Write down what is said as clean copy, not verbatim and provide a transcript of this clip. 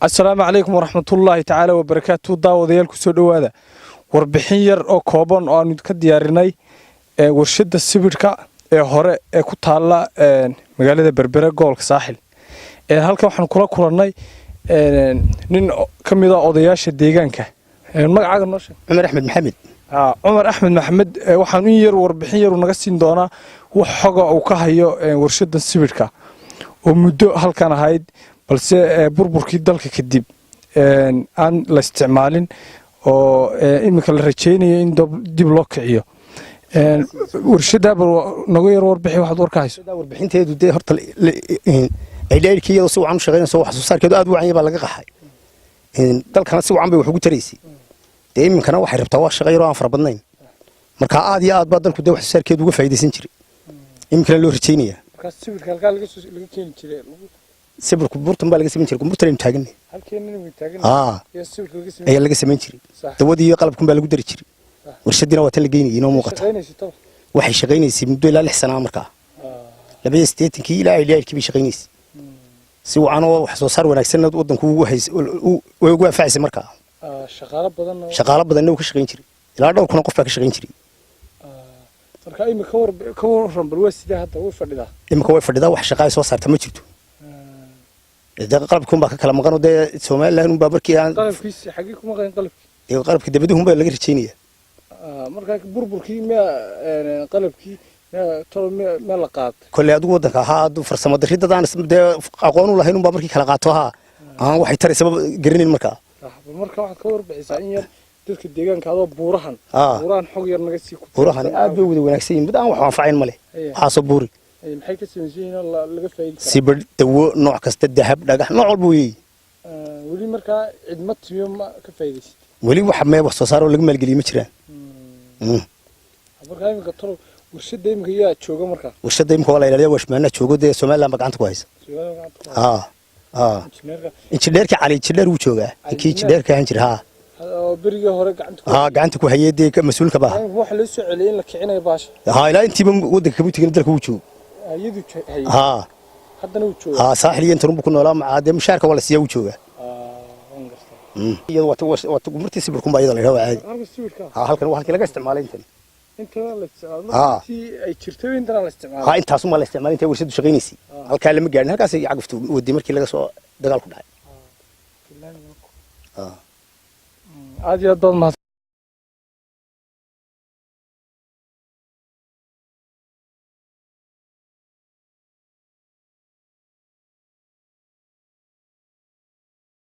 السلام عليكم ورحمة الله تعالى وبركاته. داوديال كسو دوادا warbixin yar oo kooban oo aanu ka diyaarinay warshada sibirka ee hore ee ku taala magaalada Berbera gobolka Saaxil. Halkan waxaan kula kulannay nin kamid ah odayaasha deegaanka. Magacaaga noo sheeg. Umar Ahmed Maxamed. Umar Ahmed Maxamed waxaan in yar warbixin yar naga siin doonaa wax xoga uu ka hayo warshada sibirka oo muddo halkan ahayd balse burburkii dalka kadib aan la isticmaalin oo imika la rajeynayo in dib loo kiciyo warshada naga yar warbixin waxaad warkayso warbixinteedu de horta ay dheerkiyo soo aan shaqeynayso wax soo saarkeedu aad u wacan yahay laga qaxay dalkana si wacan bay wax ugu tareysay de imikana waxay rabtaa wax shaqeeyro aan farbadnayn marka aad iyo aad baa dalku de wax soo saarkeedu uga faa'iideysan jiray imikana loo rajeynaya marka sibirka halka laga keeni jiray sibirku burtan baa laga sameyn jiray burtan taagan halkeenna way taagan iyo sibirka laga sameyn jiray dawadii iyo qalabkan baa lagu dari jiray warshadina waa tan la geynay inoo muuqata waxay shaqeynaysay muddo ilaa 6 sano markaa 28 ilaa ay leeyahay kii shaqeynaysay si wacan oo wax soo saar wanaagsan wadanku ugu anfacsay markaa shaqaale badan oo ka shaqeyn jiray ilaa dhowr kun qof baa ka shaqeyn jiray marka imika ka waran bal waa sidee hadda way fadhidaa imika way fadhidaa wax shaqo ay soo saarta ma jirto qalabkun baa ka kala maqan oo de Soomaaliland baa markii aan qalabkiisa xaqii kuma qayn qalabkii qalabka dabaduhu baa laga rajeynaya marka burburkii ma qalabkii ma la qaad kulli adigu wadanka aad farsamo daridadaan de aqoon u lahayn baa markii kala qaato aan waxay taray sabab garanin marka waxaad ka warbixisa in yar dadka deegaanka adoo buurahan xog yar naga sii ku buurahan aad bay wada wanaagsan yihiin aan wax anfacayn male waxa soo buuri maxay ka sameeyeen laga faa'iido sibir dawo nooc kasta dahab dhagax nooc walba weey wali marka cidma tiyo ma ka faa'iideysay wali waxa ma wax soo saaro laga maalgeliyo ma jiraan marka imika toro warshada imika yaa jooga marka warshada imika wala ilaaliyo washmaana joogo de Soomaaliland gacanta ku haysa injineerka cali injineer uu joogaa inkii injineerka aan jira beriga hore gacanta ku hayay mas'uulka baa wax la soo celiyay in la kicinayo baasha ilaa intii wadanka ka mutigan dalka uu joogo ayadu haddana uu joogo saaxil iyo intan ku noolaa macaade mushaarka wala siyaa uu jooga iyadoo wata gumurtii sibirku baa iyada la yiraahdo caadi halkan waa halkii laga isticmaalay inta la isticmaalay ay jirtay inta la isticmaalay intaas ma la isticmaalay inta warshadu shaqeynaysi halka lama gaarin halkaas ay cagaftu wadii markii laga soo dagaal ku dhacay aad iyo aad